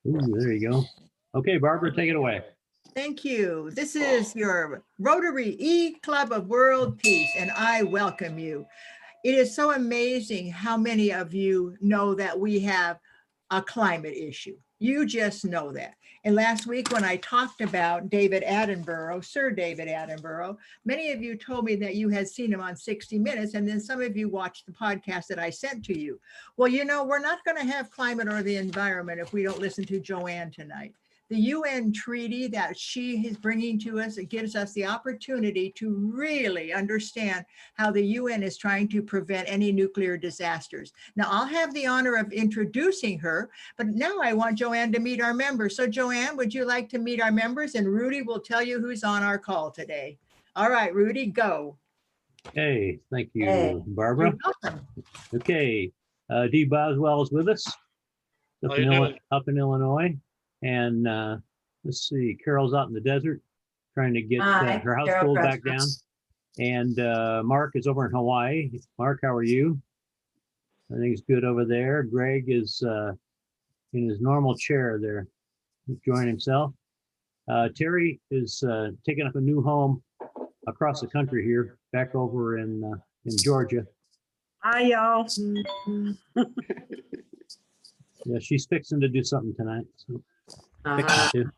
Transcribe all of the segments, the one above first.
Ooh, there you go. Okay, Barbara, take it away. Thank you. This is your Rotary E-Club of World Peace, and I welcome you. It is so amazing how many of you know that we have a climate issue. You just know that. And last week when I talked about David Attenborough, Sir David Attenborough, many of you told me that you had seen him on 60 Minutes, and then some of you watched the podcast that I sent to you. Well, you know, we're not going to have climate or the environment if we don't listen to Joanne tonight. The UN treaty that she is bringing to us, it gives us the opportunity to really understand how the UN is trying to prevent any nuclear disasters. Now, I'll have the honor of introducing her, but now I want Joanne to meet our members. So Joanne, would you like to meet our members? And Rudy will tell you who's on our call today. All right, Rudy, go. Hey, thank you, Hey. Barbara. You're welcome. Okay, Dee Boswell is with us up in Illinois. And let's see, Carol's out in the desert trying to get her house Carol pulled back down. Preston. And Mark is over in Hawaii. Mark, how are you? Everything's good over there. Greg is in his normal chair there, enjoying himself. Terry is taking up a new home across the country here, back over in Georgia. Hi, y'all. Yeah, she's fixing to do something tonight. So Uh-huh. fixing to.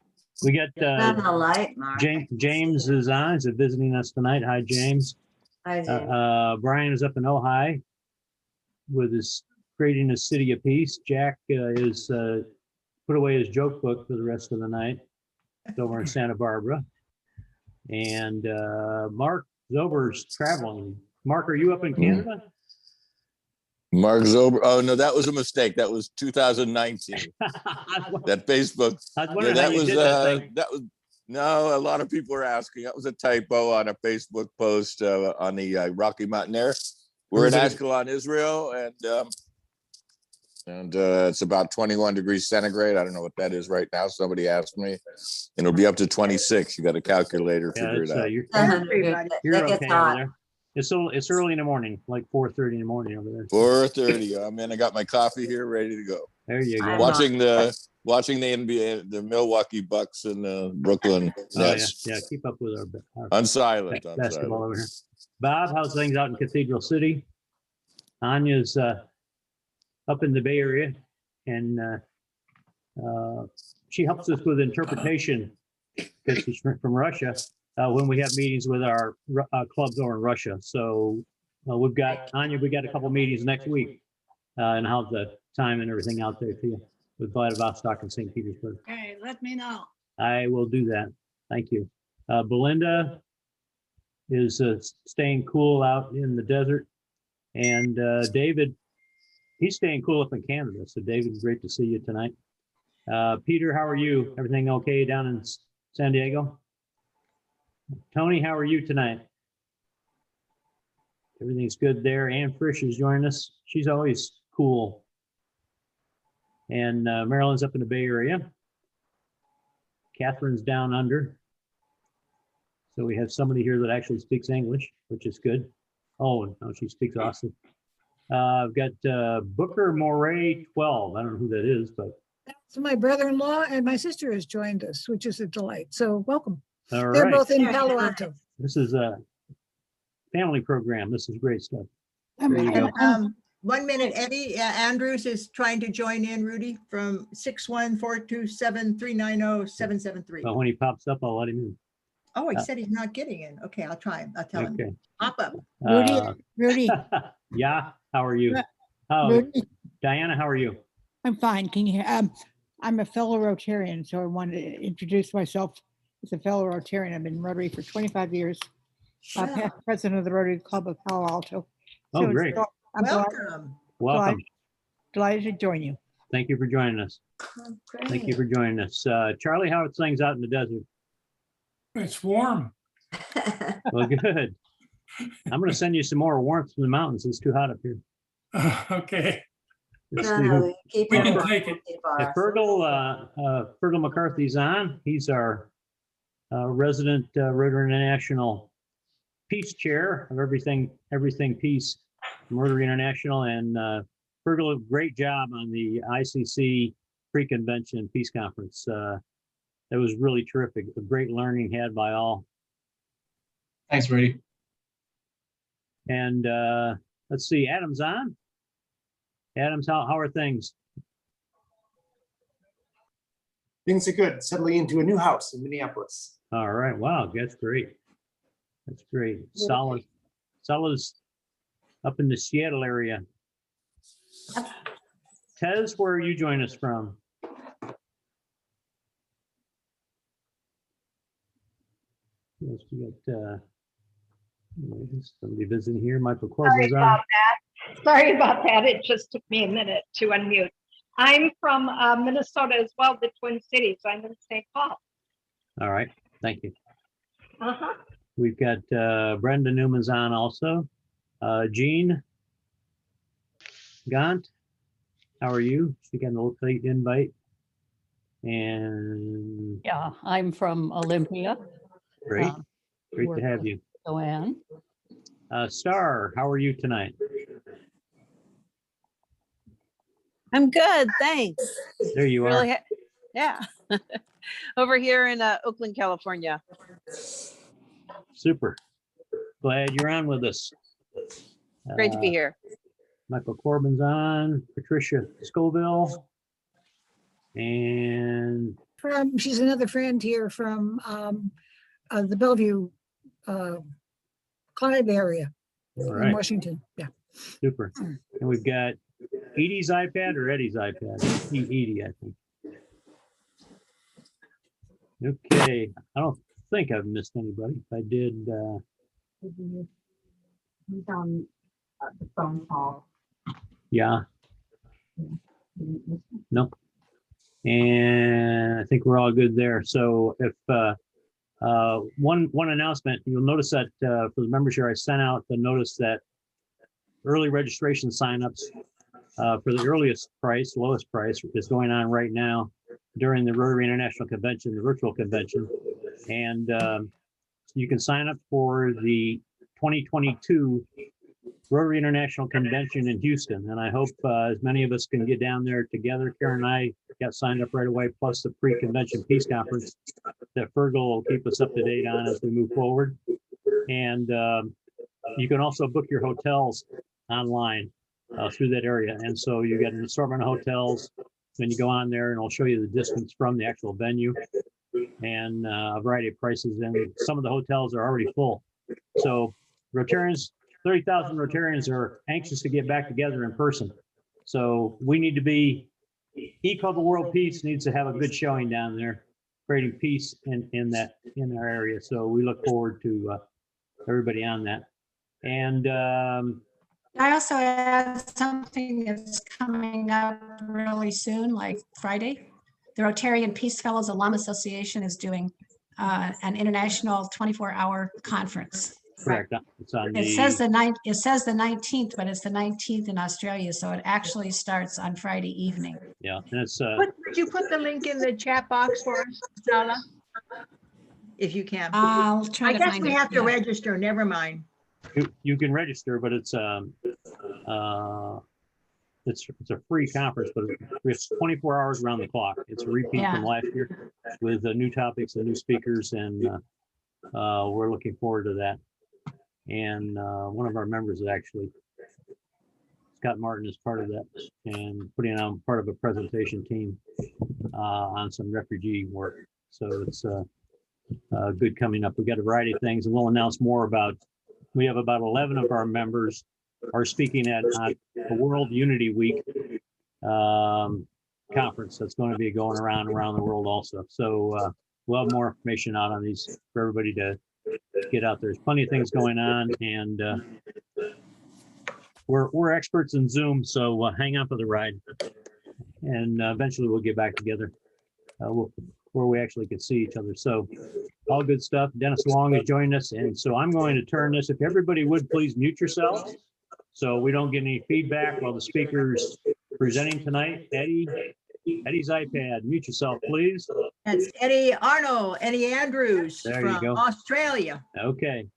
We got Turn the light, Mark. James is on. He's visiting us tonight. Hi, James. Hi, James. Brian is up in Ojai with his creating a city of peace. Jack is put away his joke book for the rest of the night. It's over in Santa Barbara. And Mark Zober's traveling. Mark, are you up in Canada? Mark Zober. Oh no, that was a mistake. That was 2019. That Facebook. Yeah, that was no. A lot of people are asking. That was a typo on a Facebook post on the Rocky Mountain Air. We're in Ashkelon, Israel, and it's about 21 degrees centigrade. I don't know what that is right now. Somebody asked me, and it'll be up to 26. You got a calculator, figure it out. You're okay over there. It's early in the morning, like 4:30 in the morning over there. 4:30. I'm in. I got my coffee here, ready to go. There you go. Watching the NBA, the Milwaukee Bucks and Brooklyn Nets. Yeah. Keep up with our I'm silent. basketball over here. Bob, how's things out in Cathedral City? Anya's up in the Bay Area, and she helps us with interpretation because she's from Russia. When we have meetings with our clubs over in Russia. So we've got, Anya, we got a couple meetings next week and how's the time and everything out there for you with Vladivostok and St. Petersburg. Okay, let me know. I will do that. Thank you. Belinda is staying cool out in the desert. And David, he's staying cool up in Canada. So David, great to see you tonight. Peter, how are you? Everything okay down in San Diego? Tony, how are you tonight? Everything's good there. Ann Frisch is joining us. She's always cool. And Marilyn's up in the Bay Area. Catherine's down under. So we have somebody here that actually speaks English, which is good. Oh, no, she speaks awesome. I've got Booker Moray 12. I don't know who that is, but. So my brother-in-law and my sister has joined us, which is a delight. So welcome. All They're right. both in Palo Alto. This is a family program. This is great stuff. I'm- There you go. I'm- 1 minute, Eddie Andrews is trying to join in, Rudy, from 61427390773. Well, when he pops up, I'll let him in. Oh, he said he's not getting in. Okay, I'll try him. I'll tell him. Okay. Pop up. Rudy, Yeah, how are you? Oh, Rudy, Diana, how are you? I'm fine. Can you hear? I'm a fellow Rotarian, so I wanted to introduce myself as a fellow Rotarian. I've been in Rotary for 25 years. Past president of the Rotary Club of Palo Alto. Oh, great. I'm Welcome. Welcome. delighted to join you. Thank you for joining us. Oh, Thank you for joining us. Charlie, how are things out in the desert? It's warm. Well, good. I'm going to send you some more warmth from the mountains. It's too hot up here. Okay, Let's see who- we can take it. If Fergal McCarthy's on, he's our resident Rotary International Peace Chair of everything Peace from Rotary International. And Fergal, great job on the ICC pre-convention peace conference. That was really terrific. A great learning had by all. Thanks, Brady. And let's see, Adam's on. Adams, how are things? Things are good. Settling into a new house in Minneapolis. All right. Wow, that's great. That's great. Solid. Solid's up in the Seattle area. Tez, where are you joining us from? Yes, we got somebody visiting here. Michael Corbin's on. Sorry about that. It just took me a minute to unmute. I'm from Minnesota as well, the Twin Cities. I'm in St. Paul. All right. Thank you. Uh-huh. We've got Brenda Newman's on also. Jean Gaunt, how are you? She got an late invite. And Yeah, I'm from Olympia. great. Great to work have with you. Joanne. Star, how are you tonight? I'm good, thanks. There you are. Yeah. Over here in Oakland, California. Super. Glad you're on with us. Great to be here. Michael Corbin's on. Patricia Scoville. And She's another friend here from the Bellevue, Clive area all in right, Washington. Yeah. super. And we've got Edie's iPad or Eddie's iPad? Edie, I think. Okay, I don't think I've missed anybody. If I did, He's on the phone call. yeah, nope. And I think we're all good there. So if one announcement, you'll notice that for the members here, I sent out the notice that early registration signups for the earliest price, lowest price is going on right now during the Rotary International Convention, the virtual convention. And you can sign up for the 2022 Rotary International Convention in Houston. And I hope as many of us can get down there together. Karen and I got signed up right away, plus the pre-convention peace conference that Fergal will keep us up to date on as we move forward. And you can also book your hotels online through that area. And so you get an assortment of hotels. Then you go on there and I'll show you the distance from the actual venue and a variety of prices. And some of the hotels are already full. So Rotarians, 30,000 Rotarians are anxious to get back together in person. So we need to be, E-Club of World Peace needs to have a good showing down there, creating peace in our area. So we look forward to everybody on that. And I also have something that's coming up really soon, like Friday. The Rotarian Peace Fellows Alum Association is doing an international 24-hour conference. correct. It's on It says the 19th, but it's the 19th in Australia, so it actually starts on Friday evening. Yeah, and it's Could you put the link in the chat box for us, Sala? If you can. I'll try I to guess find we it, have to yeah. register, never mind. you can register, but it's a free conference, but it's 24 hours around the clock. It's a repeat Yeah. from last year with new topics and new speakers, and we're looking forward to that. And one of our members is actually Scott Martin is part of that and putting on part of a presentation team on some refugee work. So it's good coming up. We've got a variety of things, and we'll announce more about. We have about 11 of our members are speaking at the World Unity Week conference that's going to be going around the world also. So we'll have more information out on these for everybody to get out there. There's plenty of things going on, and we're experts in Zoom, so hang on for the ride. And eventually we'll get back together where we actually can see each other. So all good stuff. Dennis Long is joining us, and so I'm going to turn this. If everybody would please mute yourselves, so we don't get any feedback while the speaker's presenting tonight. Eddie's iPad, mute yourself, please. That's Eddie Arnold, Eddie Andrews There you from go. Australia. Okay.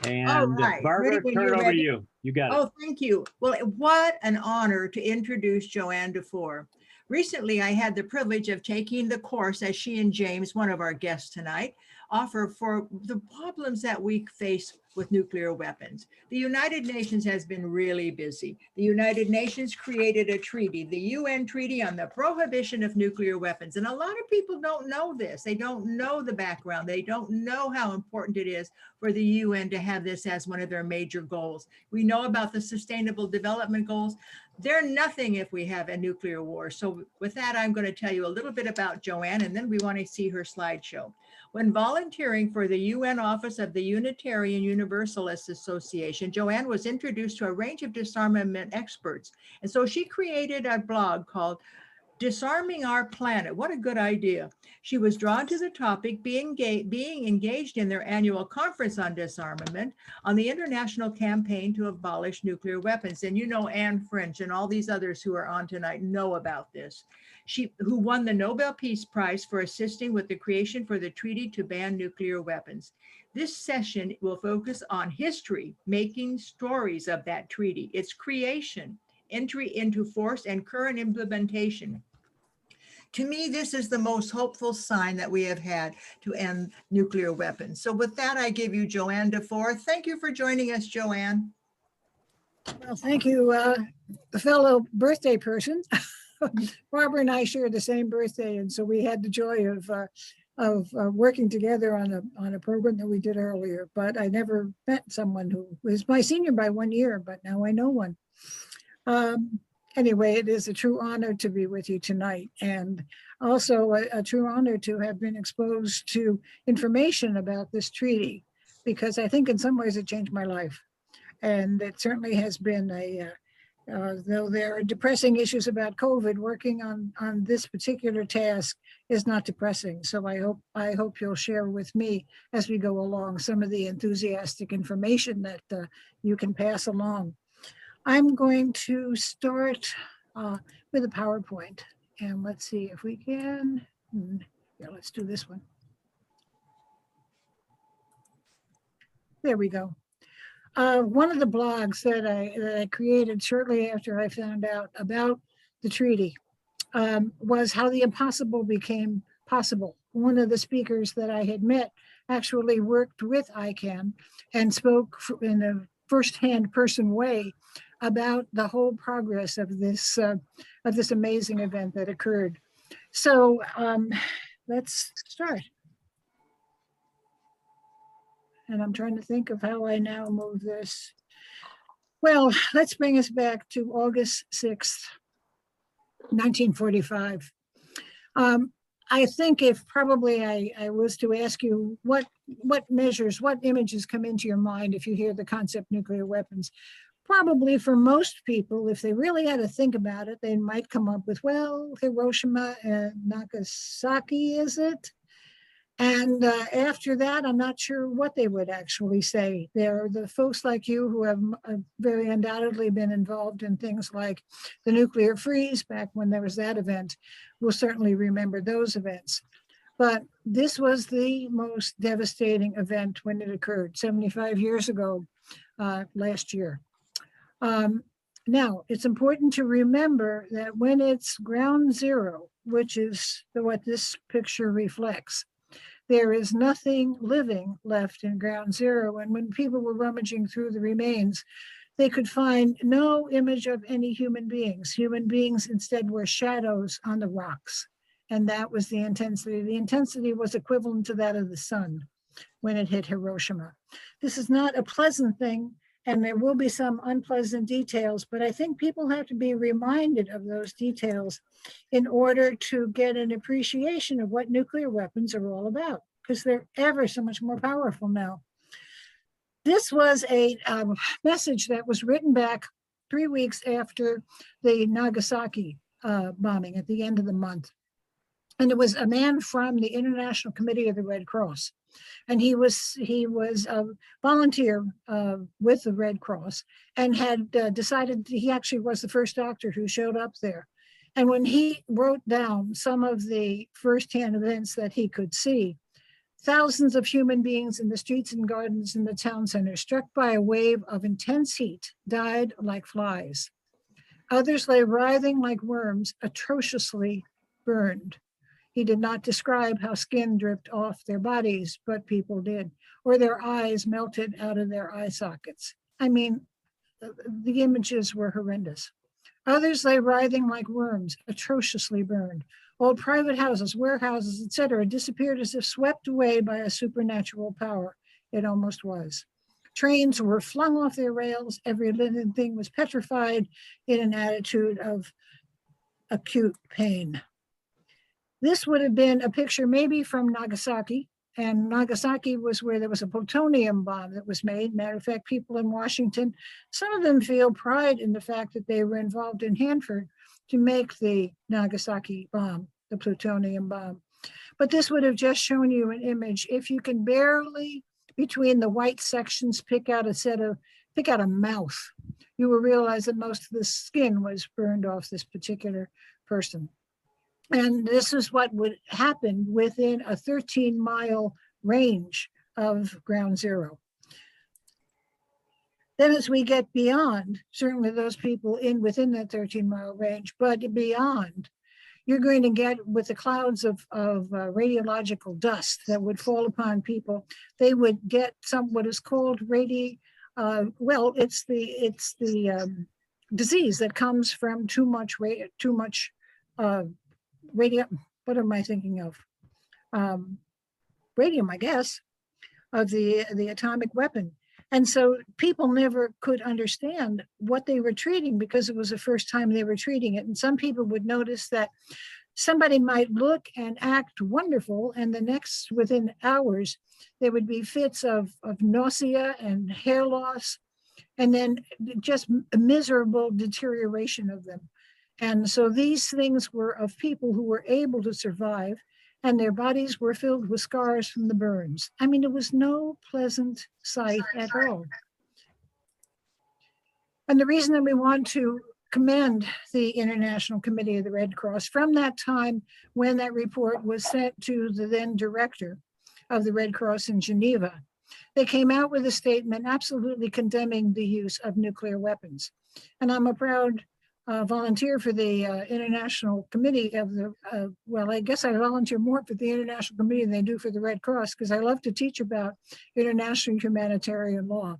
All And right. Barbara, Ready when turn it you're over to ready? you. You got it. Oh, thank you. Well, what an honor to introduce Joanne Dufour. Recently, I had the privilege of taking the course as she and James, one of our guests tonight, offer for the problems that we face with nuclear weapons. The United Nations has been really busy. The United Nations created a treaty, the UN Treaty on the Prohibition of Nuclear Weapons. And a lot of people don't know this. They don't know the background. They don't know how important it is for the UN to have this as one of their major goals. We know about the Sustainable Development Goals. They're nothing if we have a nuclear war. So with that, I'm going to tell you a little bit about Joanne, and then we want to see her slideshow. When volunteering for the UN Office of the Unitarian Universalist Association, Joanne was introduced to a range of disarmament experts. And so she created a blog called Disarming Our Planet. What a good idea. She was drawn to the topic, being engaged in their annual conference on disarmament on the international campaign to abolish nuclear weapons. And you know, Anne French and all these others who are on tonight know about this. Who won the Nobel Peace Prize for assisting with the creation for the treaty to ban nuclear weapons. This session will focus on history, making stories of that treaty, its creation, entry into force, and current implementation. To me, this is the most hopeful sign that we have had to end nuclear weapons. So with that, I give you Joanne Dufour. Thank you for joining us, Joanne. Well, thank you, fellow birthday person. Barbara and I share the same birthday, and so we had the joy of working together on a program that we did earlier. But I never met someone who was my senior by 1 year, but now I know one. Anyway, it is a true honor to be with you tonight, and also a true honor to have been exposed to information about this treaty, because I think in some ways it changed my life. And it certainly has been though there are depressing issues about COVID, working on this particular task is not depressing. So I hope you'll share with me as we go along some of the enthusiastic information that you can pass along. I'm going to start with a PowerPoint, and let's see if we can. Yeah, let's do this one. There we go. One of the blogs that I created shortly after I found out about the treaty was how the impossible became possible. One of the speakers that I had met actually worked with ICANN and spoke in a firsthand person way about the whole progress of this amazing event that occurred. So let's start. And I'm trying to think of how I now move this. Well, let's bring us back to August 6th, 1945. I think if probably I was to ask you what measures, what images come into your mind if you hear the concept nuclear weapons, probably for most people, if they really had to think about it, they might come up with, well, Hiroshima and Nagasaki, is it? And after that, I'm not sure what they would actually say. There are the folks like you who have very undoubtedly been involved in things like the nuclear freeze back when there was that event. Will certainly remember those events. But this was the most devastating event when it occurred 75 years ago last year. Now, it's important to remember that when it's ground zero, which is what this picture reflects, there is nothing living left in ground zero. And when people were rummaging through the remains, they could find no image of any human beings. Human beings instead were shadows on the rocks. And that was the intensity. The intensity was equivalent to that of the sun when it hit Hiroshima. This is not a pleasant thing, and there will be some unpleasant details, but I think people have to be reminded of those details in order to get an appreciation of what nuclear weapons are all about, because they're ever so much more powerful now. This was a message that was written back 3 weeks after the Nagasaki bombing at the end of the month. And it was a man from the International Committee of the Red Cross. And he was a volunteer with the Red Cross and had decided he actually was the first doctor who showed up there. And when he wrote down some of the firsthand events that he could see, thousands of human beings in the streets and gardens in the town center, struck by a wave of intense heat, died like flies. Others lay writhing like worms, atrociously burned. He did not describe how skin dripped off their bodies, but people did, or their eyes melted out of their eye sockets. I mean, the images were horrendous. Others lay writhing like worms, atrociously burned. Old private houses, warehouses, etc., disappeared as if swept away by a supernatural power. It almost was. Trains were flung off their rails. Every living thing was petrified in an attitude of acute pain. This would have been a picture maybe from Nagasaki, and Nagasaki was where there was a plutonium bomb that was made. Matter of fact, people in Washington, some of them feel pride in the fact that they were involved in Hanford to make the Nagasaki bomb, the plutonium bomb. But this would have just shown you an image. If you can barely, between the white sections, pick out a mouth, you will realize that most of the skin was burned off this particular person. And this is what would happen within a 13-mile range of ground zero. Then as we get beyond, certainly those people within that 13-mile range, but beyond, you're going to get with the clouds of radiological dust that would fall upon people, they would get what is called it's the disease that comes from too much radium, what am I thinking of? Radium, I guess, of the atomic weapon. And so people never could understand what they were treating because it was the first time they were treating it. And some people would notice that somebody might look and act wonderful, and the next, within hours, there would be fits of nausea and hair loss, and then just a miserable deterioration of them. And so these things were of people who were able to survive, and their bodies were filled with scars from the burns. I mean, it was no pleasant sight at all. And the reason that we want to commend the International Committee of the Red Cross from that time when that report was sent to the then director of the Red Cross in Geneva, they came out with a statement absolutely condemning the use of nuclear weapons. And I'm a proud volunteer for the International Committee of the, well, I guess I volunteer more for the International Committee than I do for the Red Cross, because I love to teach about international humanitarian law.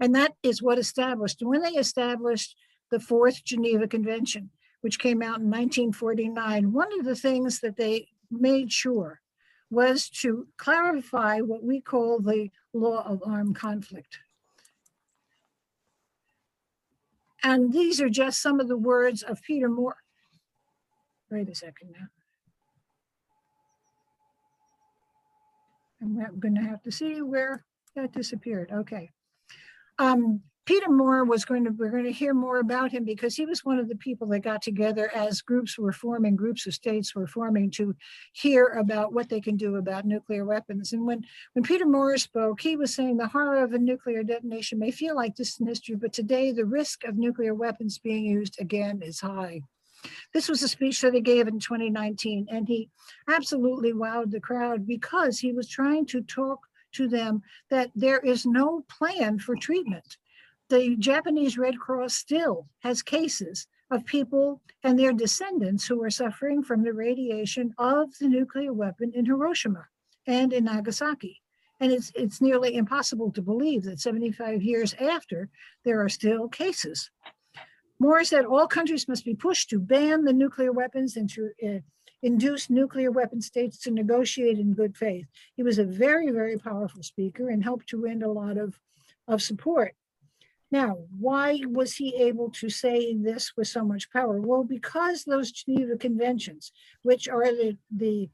And that is what established, when they established the Fourth Geneva Convention, which came out in 1949, one of the things that they made sure was to clarify what we call the law of armed conflict. And these are just some of the words of Peter Moore. Wait a second now. I'm going to have to see where that disappeared. Okay. Peter Moore we're going to hear more about him because he was one of the people that got together as groups of states were forming to hear about what they can do about nuclear weapons. And when Peter Moore spoke, he was saying the horror of a nuclear detonation may feel like distant history, but today the risk of nuclear weapons being used again is high. This was a speech that he gave in 2019, and he absolutely wowed the crowd because he was trying to talk to them that there is no plan for treatment. The Japanese Red Cross still has cases of people and their descendants who are suffering from the radiation of the nuclear weapon in Hiroshima and in Nagasaki. And it's nearly impossible to believe that 75 years after, there are still cases. Moore said all countries must be pushed to ban the nuclear weapons and to induce nuclear weapon states to negotiate in good faith. He was a very, very powerful speaker and helped to win a lot of support. Now, why was he able to say this with so much power? Well, because those Geneva Conventions, which are the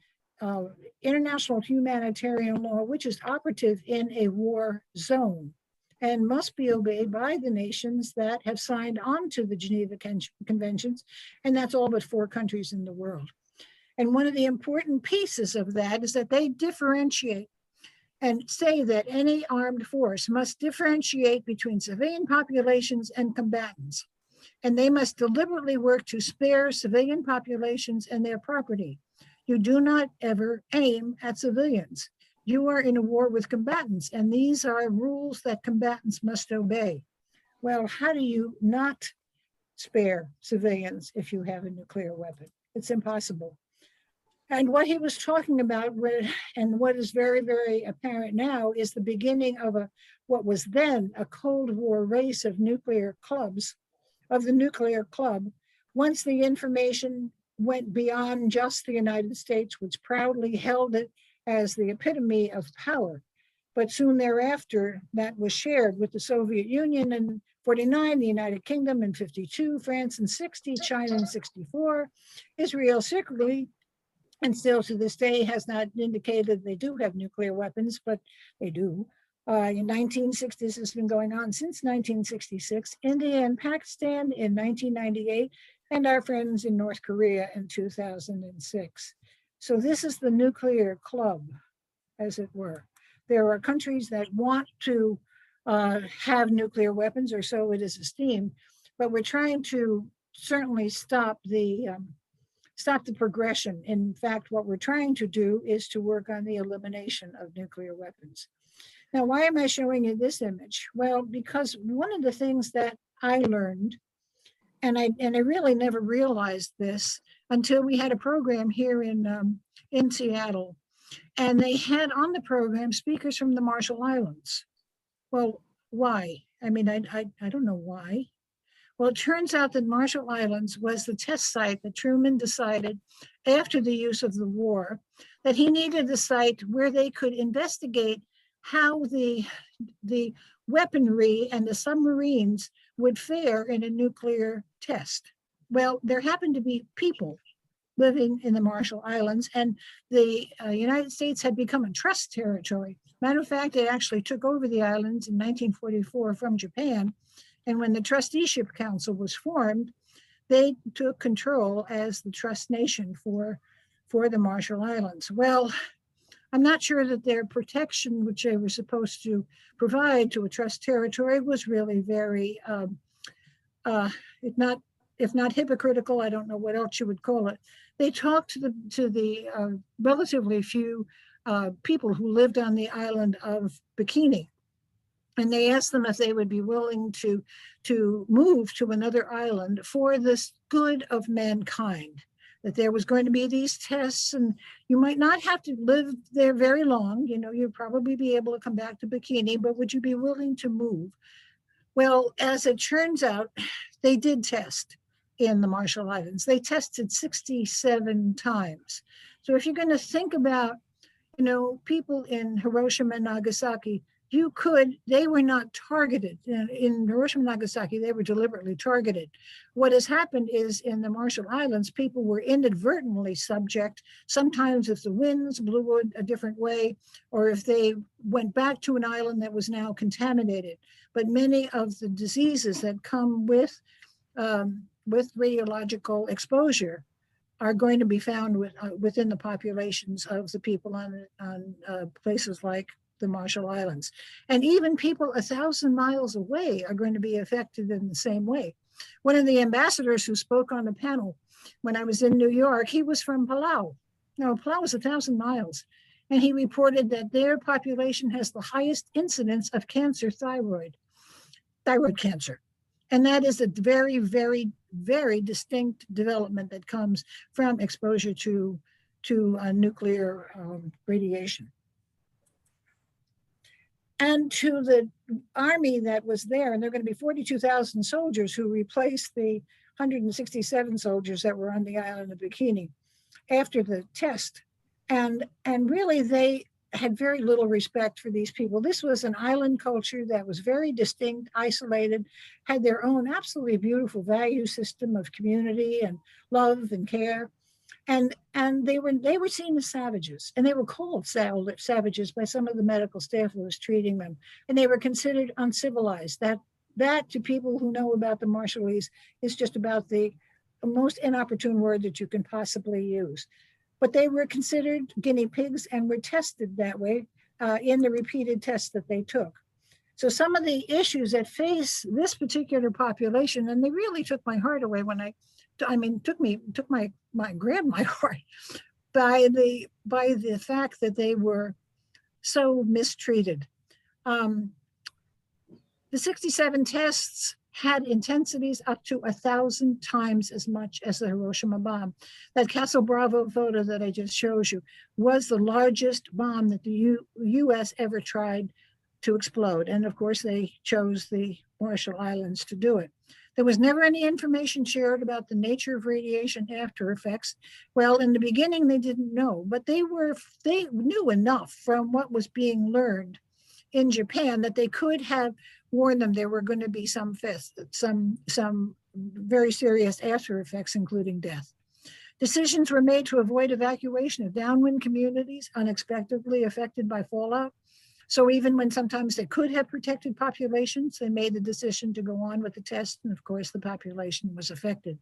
international humanitarian law, which is operative in a war zone and must be obeyed by the nations that have signed on to the Geneva Conventions, and that's all but 4 countries in the world. And one of the important pieces of that is that they differentiate and say that any armed force must differentiate between civilian populations and combatants. And they must deliberately work to spare civilian populations and their property. You do not ever aim at civilians. You are in a war with combatants, and these are rules that combatants must obey. Well, how do you not spare civilians if you have a nuclear weapon. It's impossible. And what he was talking about, and what is very, very apparent now, is the beginning of what was then a Cold War race of nuclear clubs, of the nuclear club. Once the information went beyond just the United States, which proudly held it as the epitome of power. But soon thereafter, that was shared with the Soviet Union in 49, the United Kingdom in 52, France in 60, China in 64, Israel secretly, and still to this day has not indicated they do have nuclear weapons, but they do. In 1960s, this has been going on since 1966, India and Pakistan in 1998, and our friends in North Korea in 2006. So this is the nuclear club, as it were. There are countries that want to have nuclear weapons, or so it is esteemed, but we're trying to certainly stop the progression. In fact, what we're trying to do is to work on the elimination of nuclear weapons. Now, why am I showing you this image? Well, because one of the things that I learned, and I really never realized this until we had a program here in Seattle, and they had on the program speakers from the Marshall Islands. Well, why? I mean, I don't know why. Well, it turns out that Marshall Islands was the test site that Truman decided after the use of the war that he needed a site where they could investigate how the weaponry and the submarines would fare in a nuclear test. Well, there happened to be people living in the Marshall Islands, and the United States had become a trust territory. Matter of fact, it actually took over the islands in 1944 from Japan. And when the Trusteeship Council was formed, they took control as the trust nation for the Marshall Islands. Well, I'm not sure that their protection, which they were supposed to provide to a trust territory, was really very, if not hypocritical, I don't know what else you would call it. They talked to the relatively few people who lived on the island of Bikini. And they asked them if they would be willing to move to another island for this good of mankind, that there was going to be these tests and you might not have to live there very long. You know, you'd probably be able to come back to Bikini, but would you be willing to move? Well, as it turns out, they did test in the Marshall Islands. They tested 67 times. So if you're going to think about, you know, people in Hiroshima and Nagasaki, they were not targeted. In Hiroshima and Nagasaki, they were deliberately targeted. What has happened is in the Marshall Islands, people were inadvertently subject, sometimes if the winds blew a different way, or if they went back to an island that was now contaminated. But many of the diseases that come with radiological exposure are going to be found within the populations of the people on places like the Marshall Islands. And even people 1,000 miles away are going to be affected in the same way. One of the ambassadors who spoke on the panel when I was in New York, he was from Palau. Now, Palau is 1,000 miles. And he reported that their population has the highest incidence of cancer, thyroid cancer. And that is a very, very, very distinct development that comes from exposure to nuclear radiation. And to the army that was there, and there are going to be 42,000 soldiers who replaced the 167 soldiers that were on the island of Bikini after the test. And really, they had very little respect for these people. This was an island culture that was very distinct, isolated, had their own absolutely beautiful value system of community and love and care. And they were seen as savages, and they were called savages by some of the medical staff who was treating them, and they were considered uncivilized. That to people who know about the Marshallese is just about the most inopportune word that you can possibly use. But they were considered guinea pigs and were tested that way in the repeated tests that they took. So some of the issues that face this particular population, and they really took my heart away when took my grabbed my heart by the fact that they were so mistreated. The 67 tests had intensities up to 1,000 times as much as the Hiroshima bomb. That Castle Bravo photo that I just showed you was the largest bomb that the US ever tried to explode. And of course, they chose the Marshall Islands to do it. There was never any information shared about the nature of radiation after effects. Well, in the beginning, they didn't know, but they knew enough from what was being learned in Japan that they could have warned them there were going to be some very serious after effects, including death. Decisions were made to avoid evacuation of downwind communities unexpectedly affected by fallout. So even when sometimes they could have protected populations, they made the decision to go on with the test, and of course the population was affected.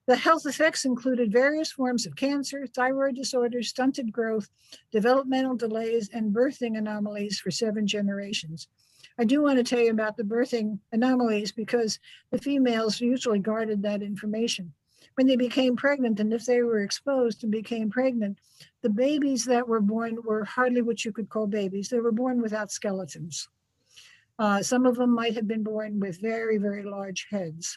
The health effects included various forms of cancer, thyroid disorders, stunted growth, developmental delays, and birthing anomalies for 7 generations. I do want to tell you about the birthing anomalies because the females usually guarded that information. When they became pregnant, and if they were exposed and became pregnant, the babies that were born were hardly what you could call babies. They were born without skeletons. Some of them might have been born with very, very large heads.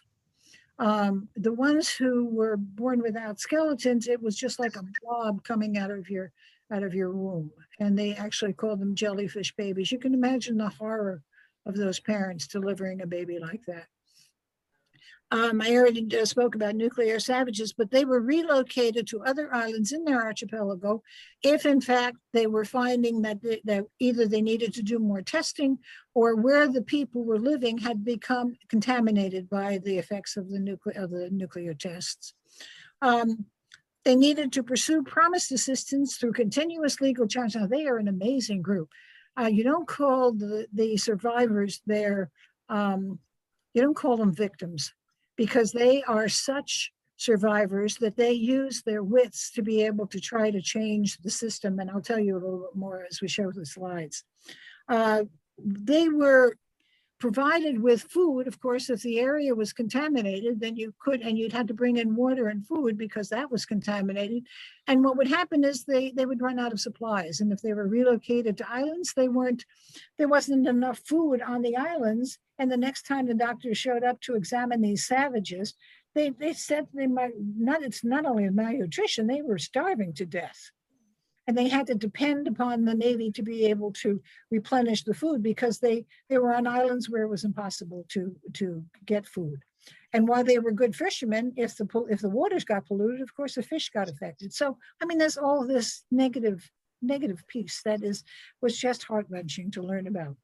The ones who were born without skeletons, it was just like a blob coming out of your womb. And they actually called them jellyfish babies. You can imagine the horror of those parents delivering a baby like that. I already spoke about nuclear savages, but they were relocated to other islands in their archipelago if in fact they were finding that, that either they needed to do more testing or where the people were living had become contaminated by the effects of the nuclear tests. They needed to pursue promised assistance through continuous legal challenges. Now they are an amazing group. You don't call the survivors there, you don't call them victims, because they are such survivors that they use their wits to be able to try to change the system. And I'll tell you a little bit more as we show the slides. They were provided with food. Of course, if the area was contaminated, then you could, and you'd had to bring in water and food because that was contaminated. And what would happen is they would run out of supplies. And if they were relocated to islands, there wasn't enough food on the islands. And the next time the doctors showed up to examine these savages, they said it's not only malnutrition, they were starving to death. And they had to depend upon the Navy to be able to replenish the food because they were on islands where it was impossible to get food. And while they were good fishermen, if the waters got polluted, of course, the fish got affected. So, I mean, there's all this negative piece that was just heart-wrenching to learn about.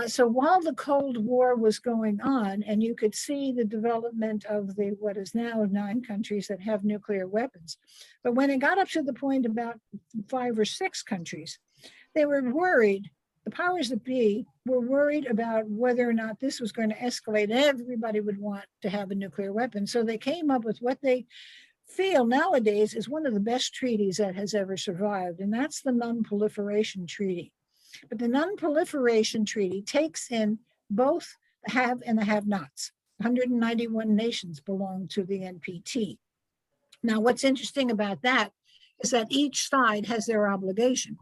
So while the Cold War was going on, and you could see the development of what is now 9 countries that have nuclear weapons, but when it got up to the point about 5 or 6 countries, they were worried, the powers that be were worried about whether or not this was going to escalate. Everybody would want to have a nuclear weapon. So they came up with what they feel nowadays is one of the best treaties that has ever survived, and that's the Non-Proliferation Treaty. But the Non-Proliferation Treaty takes in both the have and the have-nots. 191 nations belong to the NPT. Now, what's interesting about that is that each side has their obligation.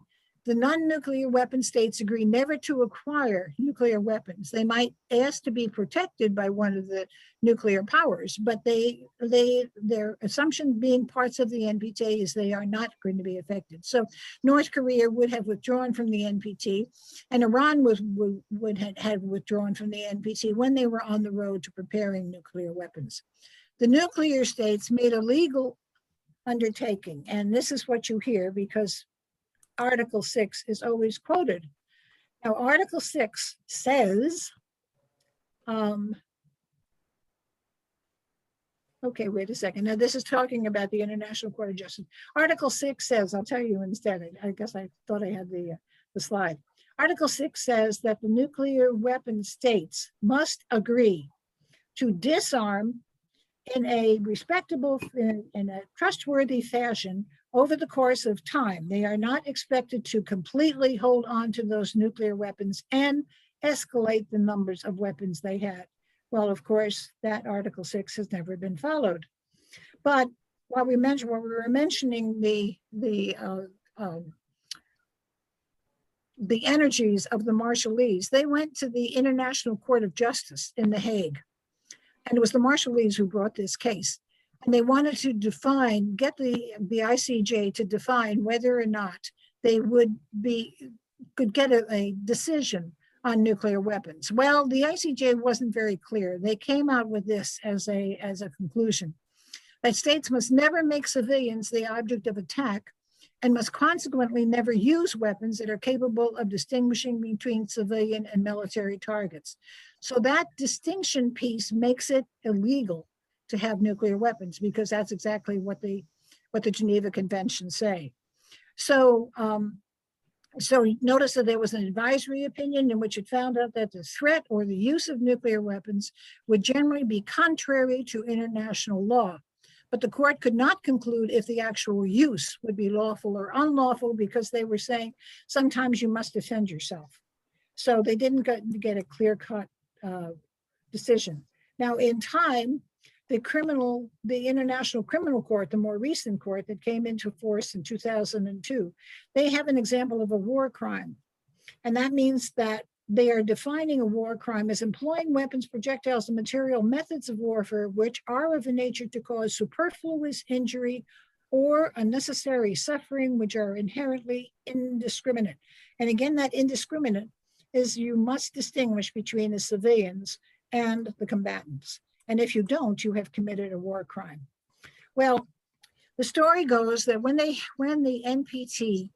The non-nuclear weapon states agree never to acquire nuclear weapons. They might ask to be protected by one of the nuclear powers, but their assumption being parts of the NPT is they are not going to be affected. So North Korea would have withdrawn from the NPT, and Iran would have withdrawn from the NPT when they were on the road to preparing nuclear weapons. The nuclear states made a legal undertaking, and this is what you hear because Article 6 is always quoted. Now, Article 6 says, okay, wait a second. Now, this is talking about the International Court of Justice. Article 6 says, I'll tell you instead, I guess I thought I had the slide. Article 6 says that the nuclear weapon states must agree to disarm in a respectable, in a trustworthy fashion over the course of time. They are not expected to completely hold on to those nuclear weapons and escalate the numbers of weapons they had. Well, of course, that Article 6 has never been followed. But while we were mentioning the the energies of the Marshallese, they went to the International Court of Justice in The Hague. And it was the Marshallese who brought this case. And they wanted to define, get the ICJ to define whether or not they could get a decision on nuclear weapons. Well, the ICJ wasn't very clear. They came out with this as a conclusion, that states must never make civilians the object of attack and must consequently never use weapons that are capable of distinguishing between civilian and military targets. So that distinction piece makes it illegal to have nuclear weapons, because that's exactly what the Geneva Conventions say. So, so notice that there was an advisory opinion in which it found out that the threat or the use of nuclear weapons would generally be contrary to international law. But the court could not conclude if the actual use would be lawful or unlawful, because they were saying sometimes you must defend yourself. So they didn't get a clear-cut decision. Now, in time, the International Criminal Court, the more recent court that came into force in 2002, they have an example of a war crime. And that means that they are defining a war crime as employing weapons, projectiles, and material methods of warfare which are of a nature to cause superfluous injury or unnecessary suffering, which are inherently indiscriminate. And again, that indiscriminate is you must distinguish between the civilians and the combatants. And if you don't, you have committed a war crime. Well, the story goes that when the NPT,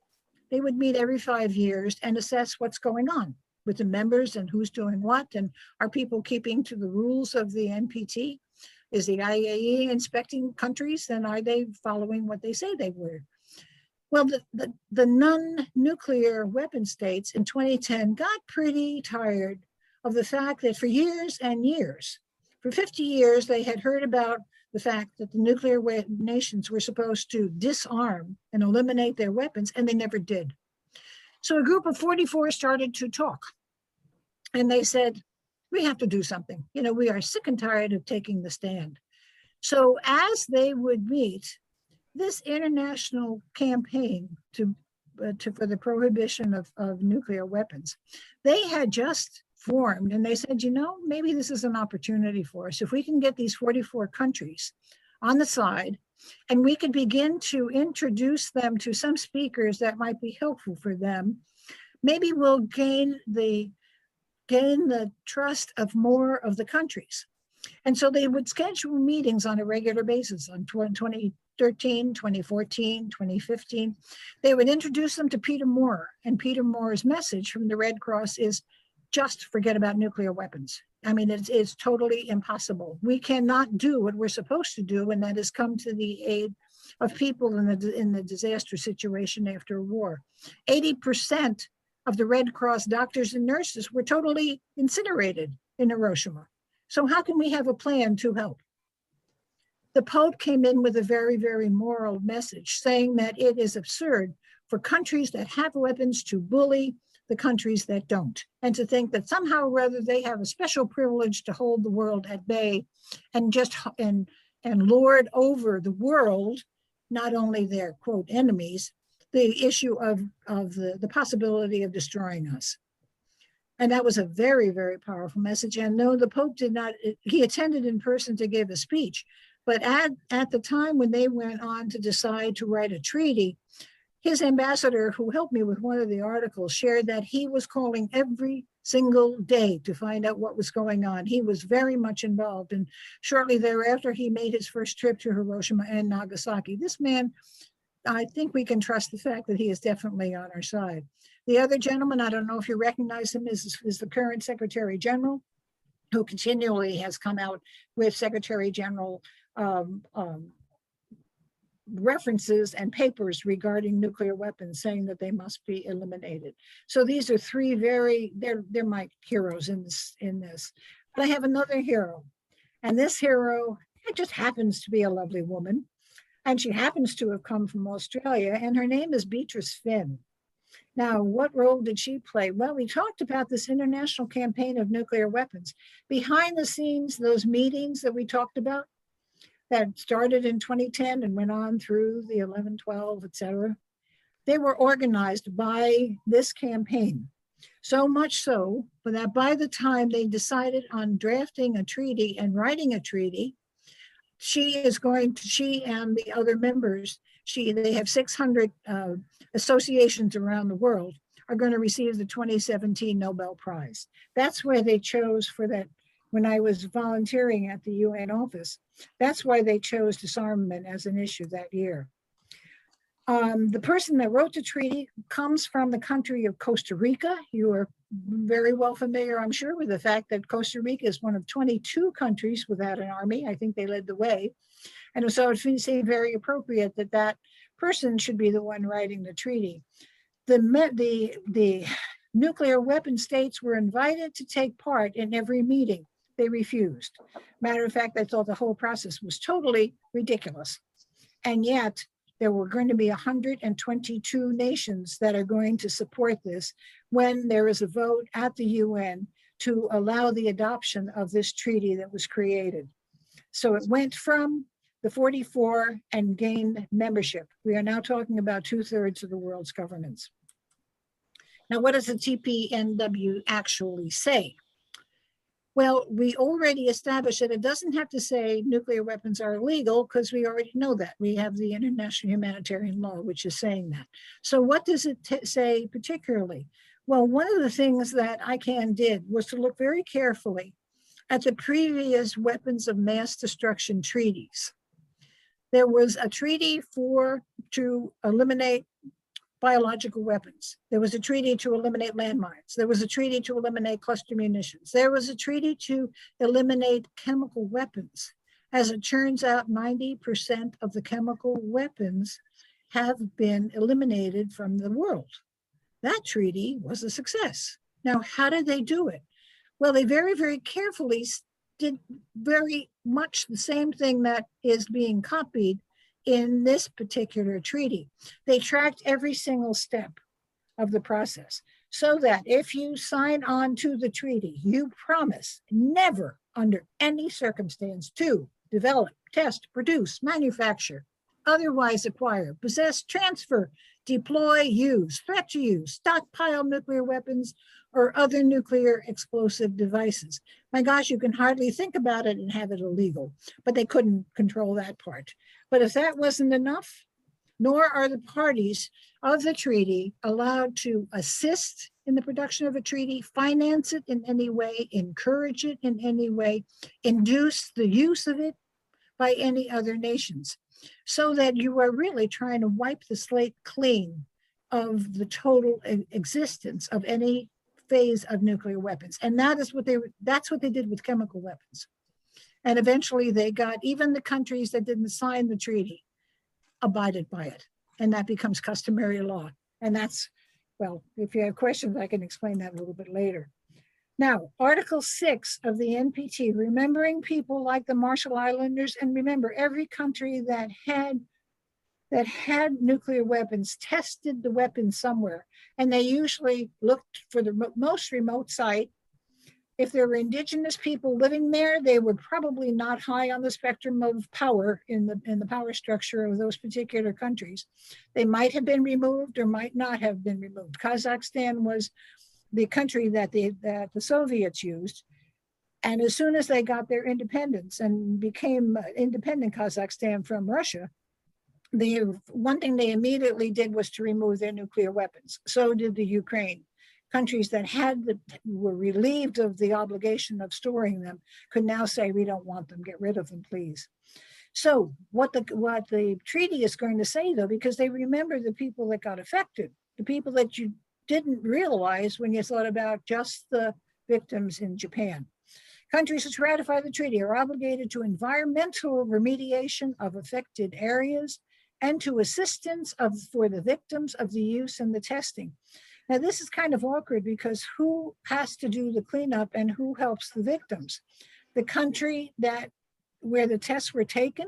they would meet every 5 years and assess what's going on with the members and who's doing what, and are people keeping to the rules of the NPT? Is the IAEA inspecting countries, and are they following what they say they were? Well, the non-nuclear weapon states in 2010 got pretty tired of the fact that for years and years, for 50 years, they had heard about the fact that the nuclear nations were supposed to disarm and eliminate their weapons, and they never did. So a group of 44 started to talk, and they said, we have to do something. You know, we are sick and tired of taking the stand. So as they would meet, this international campaign for the prohibition of nuclear weapons, they had just formed, and they said, you know, maybe this is an opportunity for us. If we can get these 44 countries on the side, and we can begin to introduce them to some speakers that might be helpful for them, maybe we'll gain the trust of more of the countries. And so they would schedule meetings on a regular basis on 2013, 2014, 2015. They would introduce them to Peter Moore, and Peter Moore's message from the Red Cross is just forget about nuclear weapons. I mean, it's totally impossible. We cannot do what we're supposed to do, and that is come to the aid of people in the disaster situation after a war. 80% of the Red Cross doctors and nurses were totally incinerated in Hiroshima. So how can we have a plan to help? The Pope came in with a very, very moral message, saying that it is absurd for countries that have weapons to bully the countries that don't, and to think that somehow or other they have a special privilege to hold the world at bay and just and lord over the world, not only their quote enemies, the issue of the possibility of destroying us. And that was a very, very powerful message. And no, the Pope did not, he attended in person to give a speech, but at the time when they went on to decide to write a treaty, his ambassador, who helped me with one of the articles, shared that he was calling every single day to find out what was going on. He was very much involved. And shortly thereafter, he made his first trip to Hiroshima and Nagasaki. This man, I think we can trust the fact that he is definitely on our side. The other gentleman, I don't know if you recognize him, is the current Secretary General, who continually has come out with Secretary General references and papers regarding nuclear weapons, saying that they must be eliminated. So these are three they're my heroes in this. But I have another hero, and this hero, it just happens to be a lovely woman, and she happens to have come from Australia, and her name is Beatrice Finn. Now, what role did she play? Well, we talked about this international campaign of nuclear weapons. Behind the scenes, those meetings that we talked about, that started in 2010 and went on through the 11, 12, et cetera. they were organized by this campaign. So much so that by the time they decided on drafting a treaty and writing a treaty, she and the other members, they have 600 associations around the world, are going to receive the 2017 Nobel Prize. That's where they chose for that. When I was volunteering at the UN office, that's why they chose disarmament as an issue that year. The person that wrote the treaty comes from the country of Costa Rica. You are very well familiar, I'm sure, with the fact that Costa Rica is one of 22 countries without an army. I think they led the way. And so it seemed very appropriate that that person should be the one writing the treaty. The nuclear weapon states were invited to take part in every meeting. They refused. Matter of fact, I thought the whole process was totally ridiculous. And yet there were going to be 122 nations that are going to support this when there is a vote at the UN to allow the adoption of this treaty that was created. So it went from the 44 and gained membership. We are now talking about 2/3 of the world's governments. Now, what does the TPNW actually say? Well, we already established that it doesn't have to say nuclear weapons are illegal, because we already know that. We have the international humanitarian law, which is saying that. So what does it say particularly? Well, one of the things that ICANN did was to look very carefully at the previous weapons of mass destruction treaties. There was a treaty to eliminate biological weapons. There was a treaty to eliminate landmines. There was a treaty to eliminate cluster munitions. There was a treaty to eliminate chemical weapons. As it turns out, 90% of the chemical weapons have been eliminated from the world. That treaty was a success. Now, how did they do it? Well, they very, very carefully did very much the same thing that is being copied in this particular treaty. They tracked every single step of the process, so that if you sign on to the treaty, you promise never under any circumstance to develop, test, produce, manufacture, otherwise acquire, possess, transfer, deploy, use, threat to use, stockpile nuclear weapons or other nuclear explosive devices. My gosh, you can hardly think about it and have it illegal, but they couldn't control that part. But if that wasn't enough, nor are the parties of the treaty allowed to assist in the production of a treaty, finance it in any way, encourage it in any way, induce the use of it by any other nations, so that you are really trying to wipe the slate clean of the total existence of any phase of nuclear weapons. And that's what they did with chemical weapons. And eventually they got even the countries that didn't sign the treaty abided by it. And that becomes customary law. And that's, well, if you have questions, I can explain that a little bit later. Now, Article 6 of the NPT, remembering people like the Marshall Islanders, and remember every country that had nuclear weapons tested the weapons somewhere, and they usually looked for the most remote site. If there were indigenous people living there, they were probably not high on the spectrum of power in the power structure of those particular countries. They might have been removed or might not have been removed. Kazakhstan was the country that the Soviets used. And as soon as they got their independence and became independent Kazakhstan from Russia, the one thing they immediately did was to remove their nuclear weapons. So did the Ukraine. Countries that were relieved of the obligation of storing them could now say, we don't want them, get rid of them, please. So what the treaty is going to say, though, because they remember the people that got affected, the people that you didn't realize when you thought about just the victims in Japan. Countries which ratify the treaty are obligated to environmental remediation of affected areas and to assistance for the victims of the use and the testing. Now, this is kind of awkward because who has to do the cleanup and who helps the victims? The country where the tests were taken?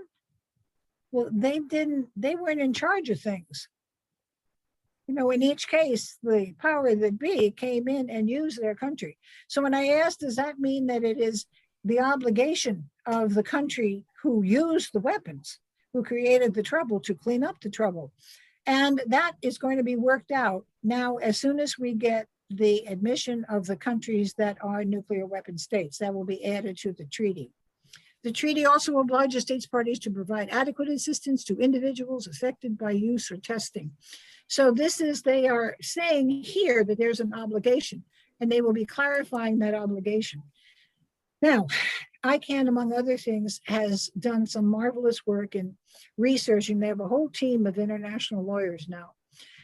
Well, they weren't in charge of things. You know, in each case, the power that be came in and used their country. So when I asked, does that mean that it is the obligation of the country who used the weapons, who created the trouble, to clean up the trouble? And that is going to be worked out now as soon as we get the admission of the countries that are nuclear weapon states. That will be added to the treaty. The treaty also obliges states parties to provide adequate assistance to individuals affected by use or testing. So this is, they are saying here that there's an obligation, and they will be clarifying that obligation. Now, ICANN, among other things, has done some marvelous work in researching. They have a whole team of international lawyers now,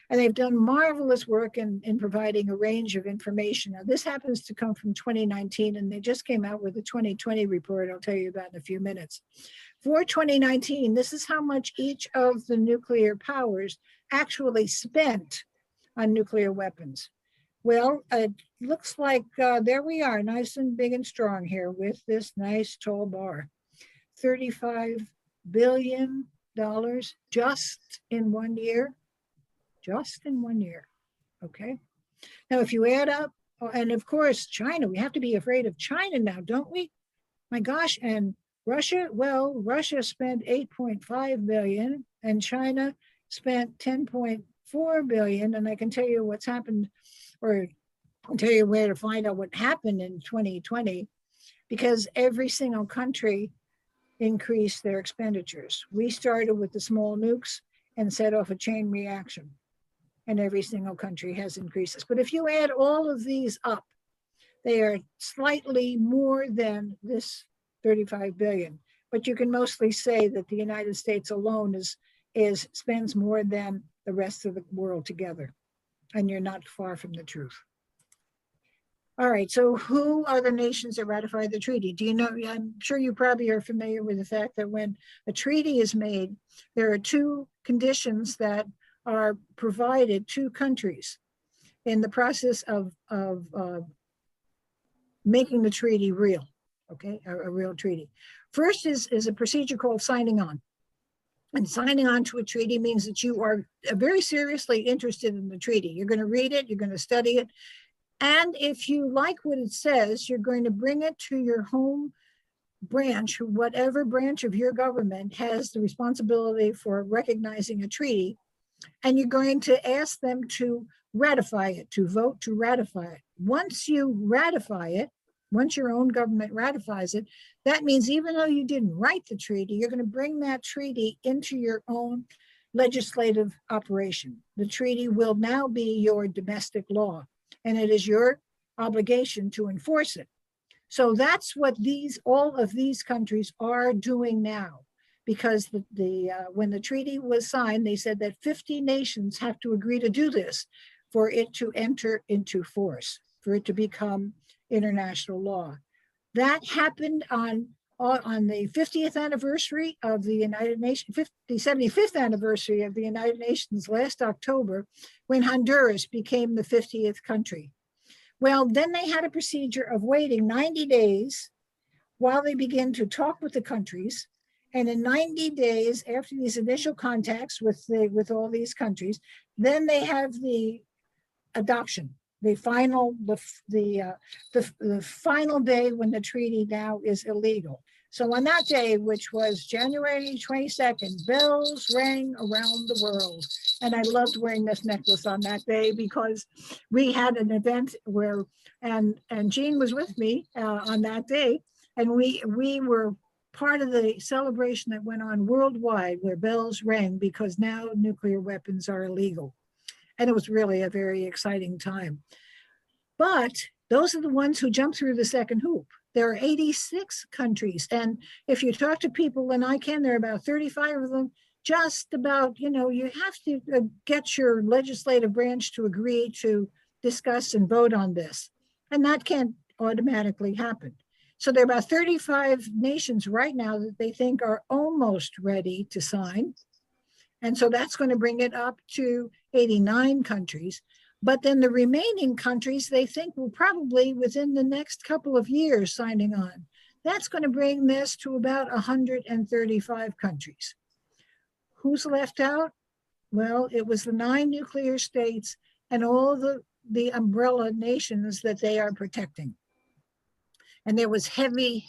and they've done marvelous work in providing a range of information. Now, this happens to come from 2019, and they just came out with a 2020 report I'll tell you about in a few minutes. For 2019, this is how much each of the nuclear powers actually spent on nuclear weapons. Well, it looks like there we are, nice and big and strong here with this nice tall bar. $35 billion just in 1 year. Just in 1 year, okay? Now, if you add up, and of course, China, we have to be afraid of China now, don't we? My gosh, and Russia, well, Russia spent 8.5 billion and China spent 10.4 billion. And I can tell you what's happened, or I'll tell you where to find out what happened in 2020, because every single country increased their expenditures. We started with the small nukes and set off a chain reaction. And every single country has increases. But if you add all of these up, they are slightly more than this 35 billion. But you can mostly say that the United States alone spends more than the rest of the world together. And you're not far from the truth. All right, so who are the nations that ratify the treaty? Do you know, I'm sure you probably are familiar with the fact that when a treaty is made, there are two conditions that are provided to countries in the process of making the treaty real, okay, a real treaty. First is a procedure called signing on. And signing on to a treaty means that you are very seriously interested in the treaty. You're going to read it, you're going to study it. And if you like what it says, you're going to bring it to your home branch, whatever branch of your government has the responsibility for recognizing a treaty. And you're going to ask them to ratify it, to vote to ratify it. Once you ratify it, once your own government ratifies it, that means even though you didn't write the treaty, you're going to bring that treaty into your own legislative operation. The treaty will now be your domestic law, and it is your obligation to enforce it. So that's what all of these countries are doing now. Because when the treaty was signed, they said that 50 nations have to agree to do this for it to enter into force, for it to become international law. That happened on the 50th anniversary of the United Nations, the 75th anniversary of the United Nations last October, when Honduras became the 50th country. Well, then they had a procedure of waiting 90 days while they begin to talk with the countries. And in 90 days after these initial contacts with all these countries, then they have the adoption, the final day when the treaty now is illegal. So on that day, which was January 22nd, bells rang around the world. And I loved wearing this necklace on that day because we had an event where, and Jean was with me on that day, and we were part of the celebration that went on worldwide where bells rang because now nuclear weapons are illegal. And it was really a very exciting time. But those are the ones who jumped through the second hoop. There are 86 countries. And if you talk to people in ICANN, there are about 35 of them, just about, you have to get your legislative branch to agree to discuss and vote on this. And that can't automatically happen. So there are about 35 nations right now that they think are almost ready to sign. And so that's going to bring it up to 89 countries. But then the remaining countries, they think will probably within the next couple of years signing on. That's going to bring this to about 135 countries. Who's left out? Well, it was the 9 nuclear states and all the umbrella nations that they are protecting. And there was heavy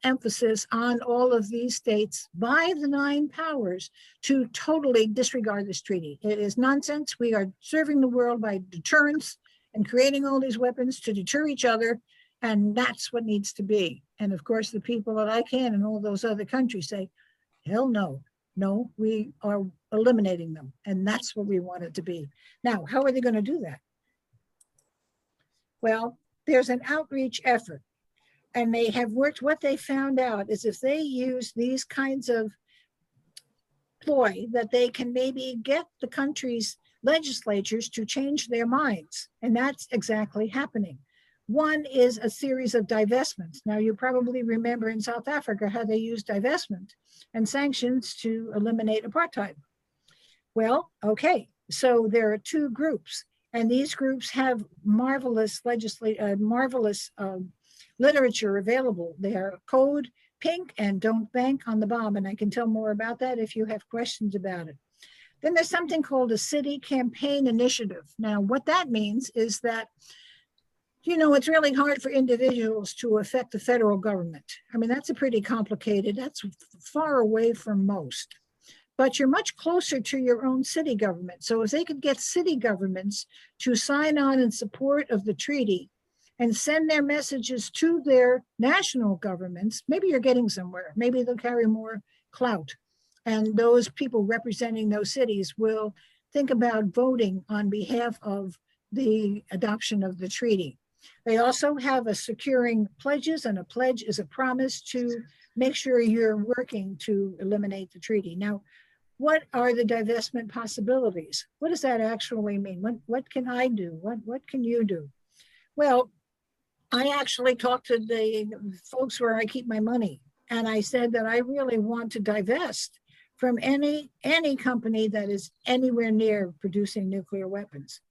emphasis on all of these states by the 9 powers to totally disregard this treaty. It is nonsense. We are serving the world by deterrence and creating all these weapons to deter each other. And that's what needs to be. And of course, the people at ICANN and all those other countries say, hell no, no, we are eliminating them. And that's what we want it to be. Now, how are they going to do that? Well, there's an outreach effort. And they have worked, what they found out is if they use these kinds of ploy, that they can maybe get the country's legislatures to change their minds. And that's exactly happening. One is a series of divestments. Now, you probably remember in South Africa how they used divestment and sanctions to eliminate apartheid. Well, okay, so there are 2 groups, and these groups have marvelous literature available. They are Code Pink and Don't Bank on the Bomb, and I can tell more about that if you have questions about it. Then there's something called a City Campaign Initiative. Now, what that means is that, you know, it's really hard for individuals to affect the federal government. I mean, that's that's far away from most. But you're much closer to your own city government. So if they could get city governments to sign on in support of the treaty and send their messages to their national governments, maybe you're getting somewhere. Maybe they'll carry more clout. And those people representing those cities will think about voting on behalf of the adoption of the treaty. They also have a securing pledges, and a pledge is a promise to make sure you're working to eliminate the treaty. Now, what are the divestment possibilities? What does that actually mean? What can I do? What can you do? Well, I actually talked to the folks where I keep my money, and I said that I really want to divest from any company that is anywhere near producing nuclear weapons.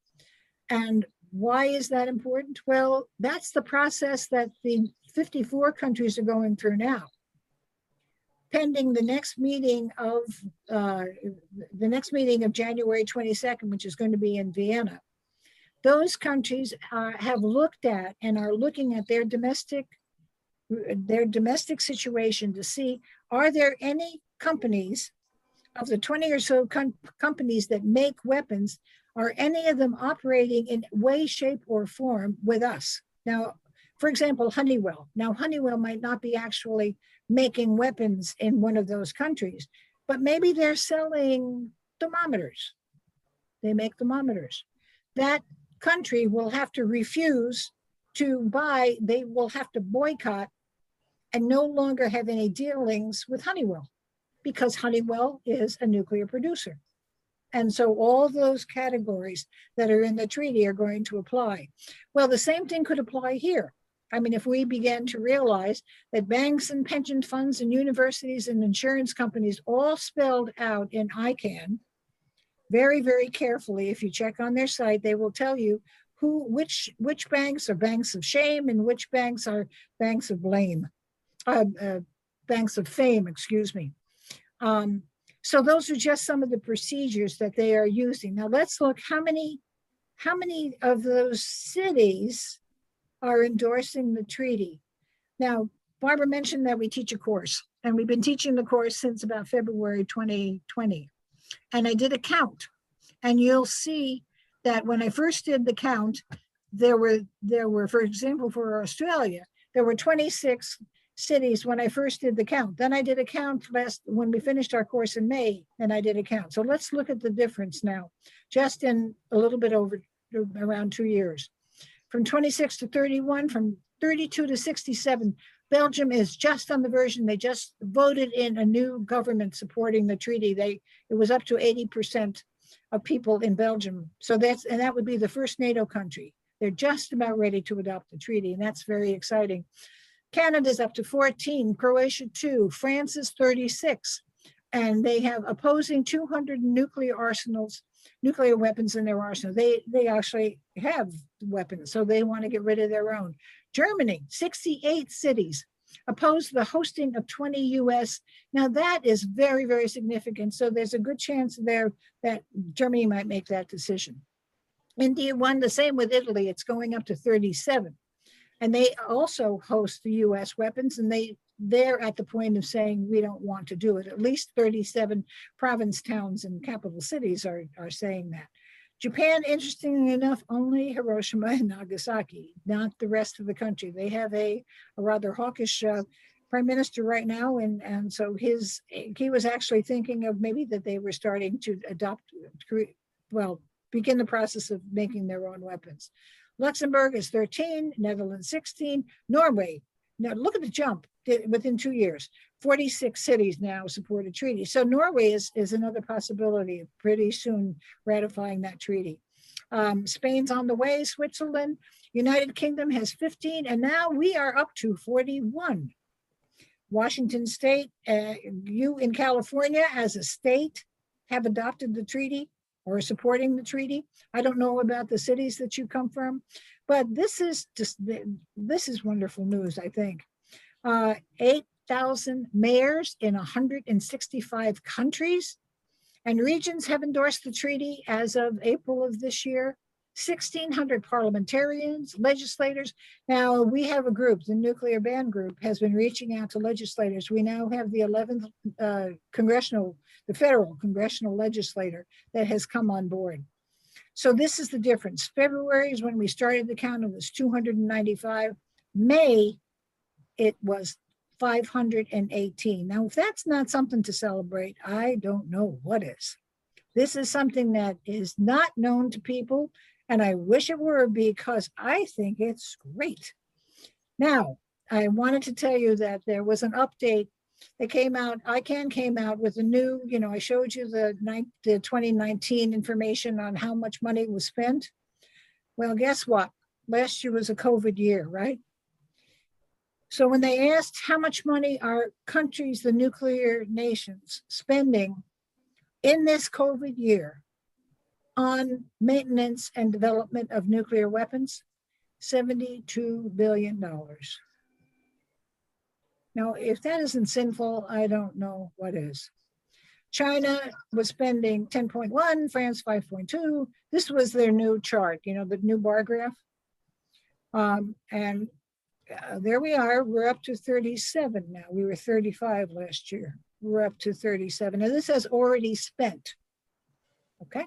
And why is that important? Well, that's the process that the 54 countries are going through now. Pending the next meeting of January 22nd, which is going to be in Vienna, those countries have looked at and are looking at their domestic situation to see, are there any companies of the 20 or so companies that make weapons, are any of them operating in way, shape, or form with us? Now, for example, Honeywell. Now, Honeywell might not be actually making weapons in one of those countries, but maybe they're selling thermometers. They make thermometers. That country will have to refuse to buy, they will have to boycott and no longer have any dealings with Honeywell, because Honeywell is a nuclear producer. And so all those categories that are in the treaty are going to apply. Well, the same thing could apply here. I mean, if we began to realize that banks and pension funds and universities and insurance companies all spelled out in ICANN very, very carefully, if you check on their site, they will tell you which banks are banks of shame and which banks are banks of blame, banks of fame, excuse me. So those are just some of the procedures that they are using. Now let's look how many of those cities are endorsing the treaty. Now, Barbara mentioned that we teach a course, and we've been teaching the course since about February 2020. And I did a count, and you'll see that when I first did the count, there were, for example, for Australia, there were 26 cities when I first did the count. Then I did a count when we finished our course in May, and I did a count. So let's look at the difference now, just in a little bit over around 2 years. From 26 to 31, from 32 to 67, Belgium is just on the version. They just voted in a new government supporting the treaty. It was up to 80% of people in Belgium. So that would be the first NATO country. They're just about ready to adopt the treaty, and that's very exciting. Canada's up to 14, Croatia 2, France is 36, and they have opposing 200 nuclear weapons in their arsenal. They actually have weapons, so they want to get rid of their own. Germany, 68 cities oppose the hosting of 20 US. Now that is very, very significant. So there's a good chance there that Germany might make that decision. India won, the same with Italy. It's going up to 37. And they also host the US weapons, and they they're at the point of saying we don't want to do it. At least 37 province towns and capital cities are saying that. Japan, interestingly enough, only Hiroshima and Nagasaki, not the rest of the country. They have a rather hawkish prime minister right now, and so he was actually thinking of maybe that they were starting to begin the process of making their own weapons. Luxembourg is 13, Netherlands 16, Norway. Now look at the jump within 2 years. 46 cities now support a treaty. So Norway is another possibility of pretty soon ratifying that treaty. Spain's on the way, Switzerland, United Kingdom has 15, and now we are up to 41. Washington State, you in California as a state have adopted the treaty or supporting the treaty. I don't know about the cities that you come from, but this is wonderful news, I think. 8,000 mayors in 165 countries and regions have endorsed the treaty as of April of this year. 1,600 parliamentarians, legislators. Now we have a group, the Nuclear Ban Group has been reaching out to legislators. We now have the 11th the federal congressional legislator that has come on board. So this is the difference. February is when we started the count, it was 295. May, it was 518. Now, if that's not something to celebrate, I don't know what is. This is something that is not known to people, and I wish it were because I think it's great. Now, I wanted to tell you that there was an update that came out. ICANN came out with a new, I showed you the 2019 information on how much money was spent. Well, guess what? Last year was a COVID year, right? So when they asked how much money are countries, the nuclear nations, spending in this COVID year on maintenance and development of nuclear weapons, $72 billion. Now, if that isn't sinful, I don't know what is. China was spending 10.1, France 5.2. This was their new chart, the new bar graph. There we are, we're up to 37 now. We were 35 last year. We're up to 37. And this has already spent, okay?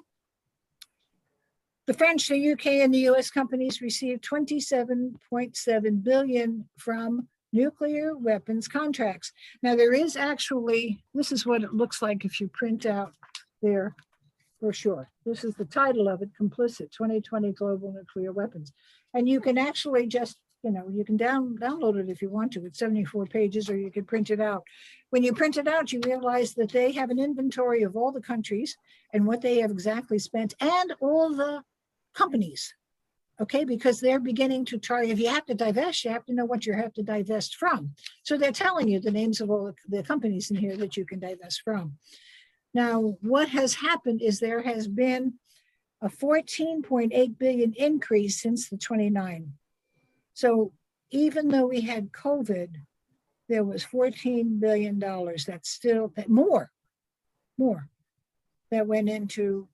The French, the UK, and the US companies received 27.7 billion from nuclear weapons contracts. Now there is actually, this is what it looks like if you print out their brochure. This is the title of it, Complicit, 2020 Global Nuclear Weapons. And you can actually just, you can download it if you want to. It's 74 pages, or you can print it out. When you print it out, you realize that they have an inventory of all the countries and what they have exactly spent and all the companies, okay? Because they're beginning to try, if you have to divest, you have to know what you have to divest from. So they're telling you the names of all the companies in here that you can divest from. Now, what has happened is there has been a 14.8 billion increase since the 29. So even though we had COVID, there was $14 billion that's still more that went into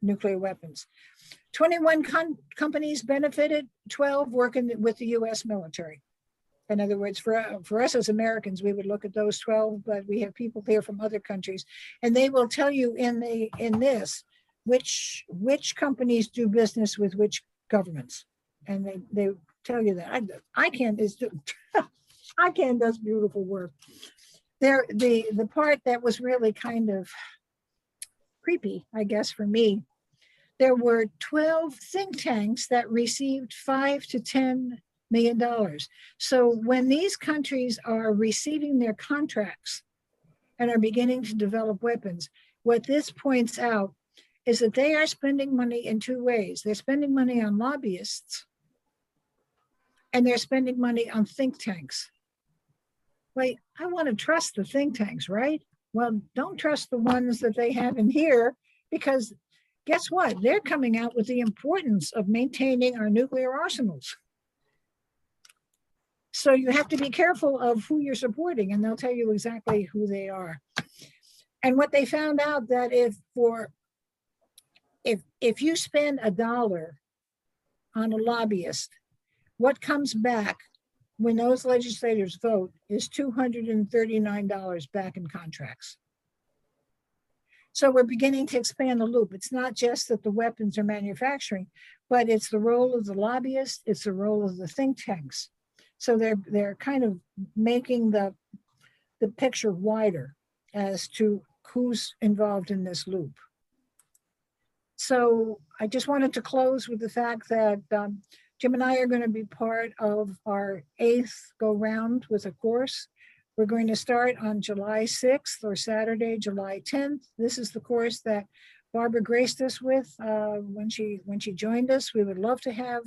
nuclear weapons. 21 companies benefited, 12 working with the US military. In other words, for us as Americans, we would look at those 12, but we have people here from other countries, and they will tell you in this which companies do business with which governments, and they tell you that. ICANN does beautiful work. There, the part that was really kind of creepy, I guess, for me, there were 12 think tanks that received $5 to $10 million. So when these countries are receiving their contracts and are beginning to develop weapons, what this points out is that they are spending money in two ways. They're spending money on lobbyists, and they're spending money on think tanks. Wait, I want to trust the think tanks, right? Well, don't trust the ones that they have in here, because guess what? They're coming out with the importance of maintaining our nuclear arsenals. So you have to be careful of who you're supporting, and they'll tell you exactly who they are. And what they found out that if you spend $1 on a lobbyist, what comes back when those legislators vote is $239 back in contracts. So we're beginning to expand the loop. It's not just that the weapons are manufacturing, but it's the role of the lobbyists, it's the role of the think tanks. So they're kind of making the picture wider as to who's involved in this loop. So I just wanted to close with the fact that Jim and I are going to be part of our 8th go round with a course. We're going to start on July 6th or Saturday, July 10th. This is the course that Barbara graced us with when she joined us. We would love to have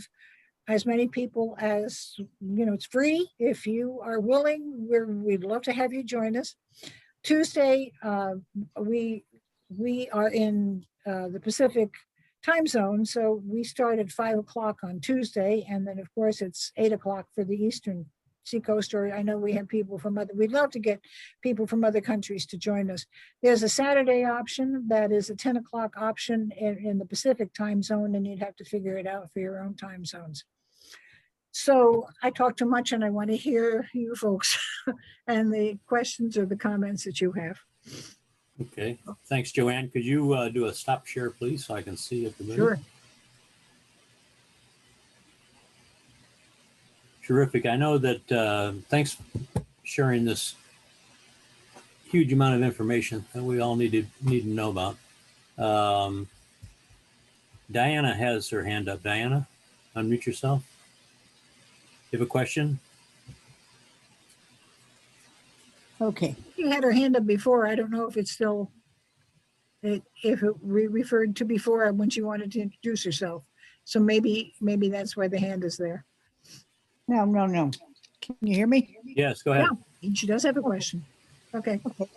as many people as, it's free. If you are willing, we'd love to have you join us. Tuesday, we are in the Pacific time zone, so we start at 5 o'clock on Tuesday, and then of course it's 8 o'clock for the Eastern Seacoast, or I know we have people from we'd love to get people from other countries to join us. There's a Saturday option that is a 10 o'clock option in the Pacific time zone, and you'd have to figure it out for your own time zones. So I talk too much and I want to hear you folks and the questions or the comments that you have. Okay, thanks, Joanne. Could you do a stop share, please, so I can see at the minute? Sure. Terrific. I know that, thanks for sharing this huge amount of information that we all need to know about. Diana has her hand up. Diana, unmute yourself. You have a question? Okay. She had her hand up before. I don't know if it's still, if it referred to before when she wanted to introduce herself. So maybe that's why the hand is there. No. Can you hear me? Yes, go ahead. Yeah, she does have a question. Okay. Okay.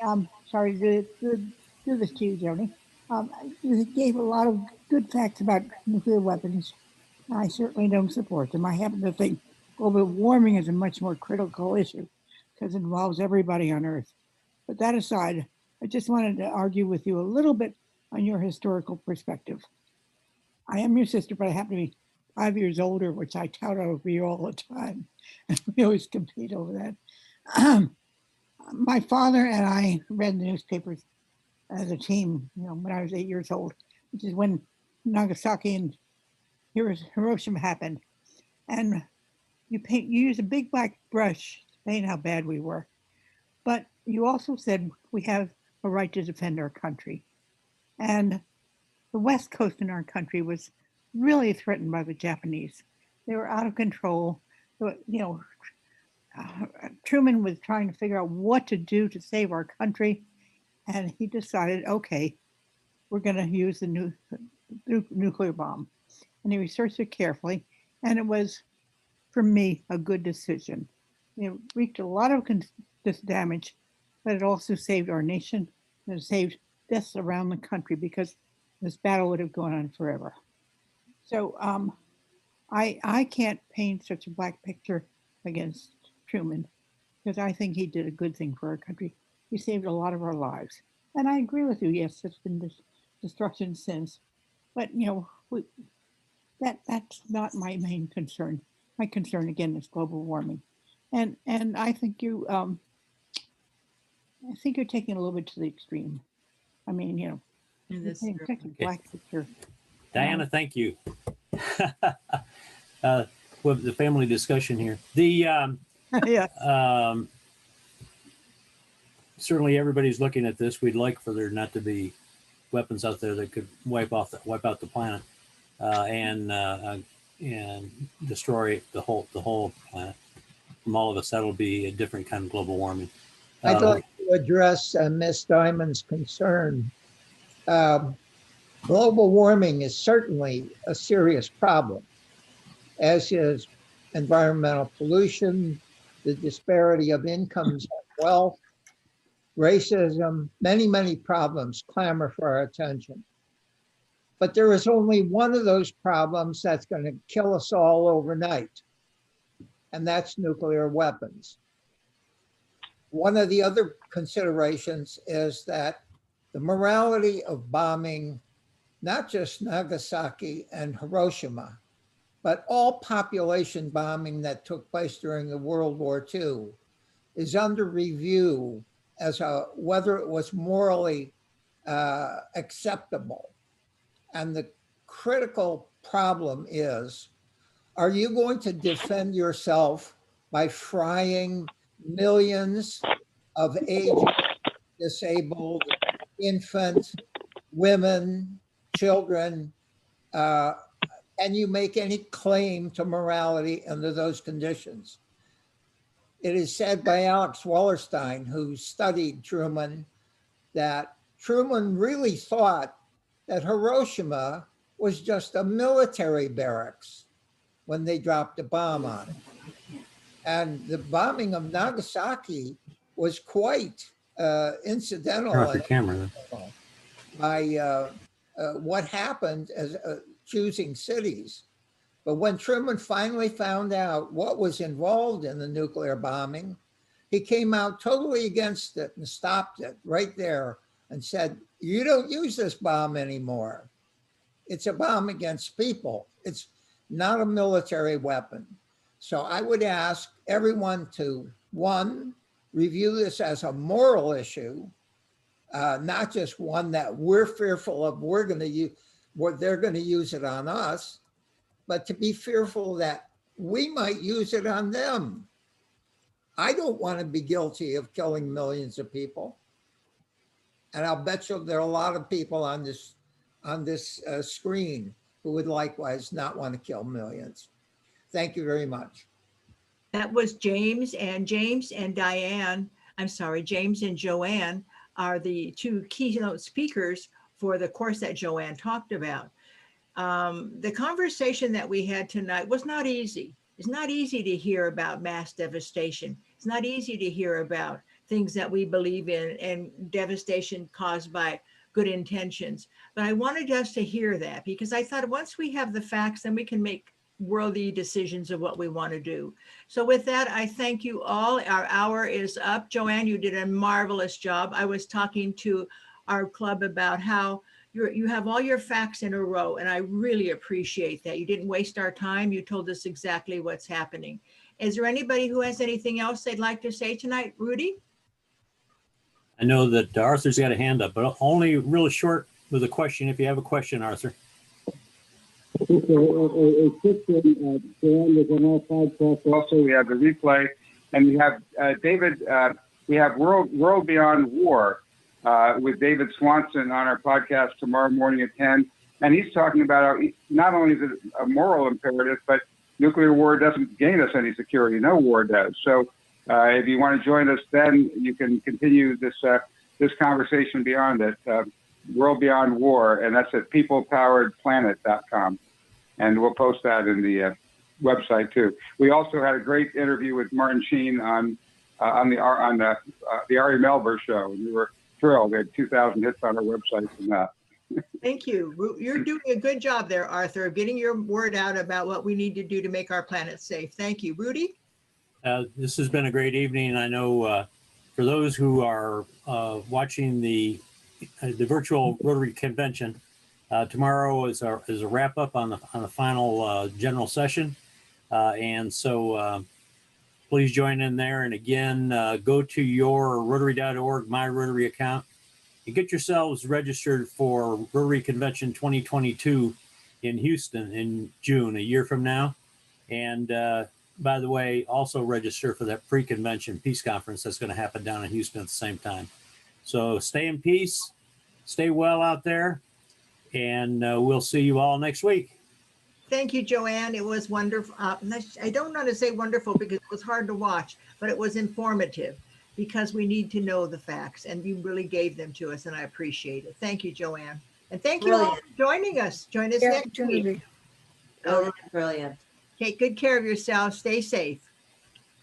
Sorry to do this to you, Joni. You gave a lot of good facts about nuclear weapons. I certainly don't support them. I happen to think global warming is a much more critical issue because it involves everybody on Earth. But that aside, I just wanted to argue with you a little bit on your historical perspective. I am your sister, but I happen to be 5 years older, which I tout over you all the time. We always compete over that. My father and I read the newspapers as a team, when I was 8 years old, which is when Nagasaki and Hiroshima happened. And you use a big black brush to paint how bad we were. But you also said we have a right to defend our country. And the West Coast in our country was really threatened by the Japanese. They were out of control. Truman was trying to figure out what to do to save our country. And he decided, okay, we're going to use the nuclear bomb. And he researched it carefully. And it was, for me, a good decision. It wreaked a lot of damage, but it also saved our nation. And it saved deaths around the country because this battle would have gone on forever. So I can't paint such a black picture against Truman because I think he did a good thing for our country. He saved a lot of our lives. And I agree with you. Yes, there's been destruction since, but that's not my main concern. My concern again is global warming, and I think you're taking a little bit to the extreme. I mean, In this you're taking a black picture. Diana, thank you. With the family discussion here. Yeah. Certainly everybody's looking at this. We'd like for there not to be weapons out there that could wipe out the planet and destroy the whole planet. From all of us, that'll be a different kind of global warming. I'd like to address Ms. Diamond's concern. Global warming is certainly a serious problem, as is environmental pollution, the disparity of incomes and wealth, racism, many problems clamor for our attention. But there is only one of those problems that's going to kill us all overnight, and that's nuclear weapons. One of the other considerations is that the morality of bombing not just Nagasaki and Hiroshima, but all population bombing that took place during the World War II is under review as whether it was morally acceptable. And the critical problem is, are you going to defend yourself by frying millions of aged, disabled, infants, women, children? Can you make any claim to morality under those conditions? It is said by Alex Wallerstein, who studied Truman, that Truman really thought that Hiroshima was just a military barracks when they dropped a bomb on it. And the bombing of Nagasaki was quite incidental by what happened as choosing cities. But when Truman finally found out what was involved in the nuclear bombing, he came out totally against it and stopped it right there and said, you don't use this bomb anymore. It's a bomb against people. It's not a military weapon. So I would ask everyone to, one, review this as a moral issue, not just one that we're fearful of we're going to use, what they're going to use it on us, but to be fearful that we might use it on them. I don't want to be guilty of killing millions of people. And I'll bet you there are a lot of people on this screen who would likewise not want to kill millions. Thank you very much. That was James and Diane. I'm sorry, James and Joanne are the two keynote speakers for the course that Joanne talked about. The conversation that we had tonight was not easy. It's not easy to hear about mass devastation. It's not easy to hear about things that we believe in and devastation caused by good intentions. But I wanted us to hear that because I thought once we have the facts, then we can make worthy decisions of what we want to do. So with that, I thank you all. Our hour is up. Joanne, you did a marvelous job. I was talking to our club about how you have all your facts in a row, and I really appreciate that. You didn't waste our time. You told us exactly what's happening. Is there anybody who has anything else they'd like to say tonight? Rudy? I know that Arthur's got a hand up, but only really short with a question. If you have a question, Arthur. A quick thing, Dan was on our podcast also. We have the replay, and we have David. We have World Beyond War with David Swanson on our podcast tomorrow morning at 10. And he's talking about how not only is it a moral imperative, but nuclear war doesn't gain us any security. No war does. So if you want to join us, then you can continue this conversation beyond it. World Beyond War, and that's at peoplepoweredplanet.com. And we'll post that in the website too. We also had a great interview with Martin Sheen on the Ari Melber show. And we were thrilled. We had 2,000 hits on our website from that. Thank you. You're doing a good job there, Arthur, of getting your word out about what we need to do to make our planet safe. Thank you. Rudy? This has been a great evening. I know for those who are watching the virtual Rotary Convention, tomorrow is a wrap up on the final general session, and so please join in there. And again, go to your Rotary.org My Rotary account and get yourselves registered for Rotary Convention 2022 in Houston in June, a year from now. And by the way, also register for that pre-convention peace conference that's going to happen down in Houston at the same time. So stay in peace, stay well out there, and we'll see you all next week. Thank you, Joanne. It was wonderful. I don't want to say wonderful because it was hard to watch, but it was informative because we need to know the facts, and you really gave them to us, and I appreciate it. Thank you, Joanne. And thank you all for joining us. Join us next week. Oh, brilliant. Take good care of yourselves. Stay safe.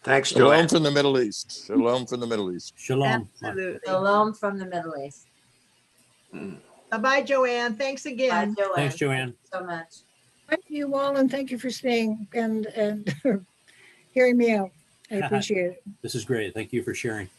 Thanks, Joanne. Shalom from the Middle East. Shalom from the Middle East. Shalom. Absolutely. Shalom from the Middle East. Bye-bye, Joanne. Thanks again. Bye, Joanne. Thanks, Joanne. Thank you so much. Thank you all, and thank you for staying and hearing me out. I appreciate it. This is great. Thank you for sharing.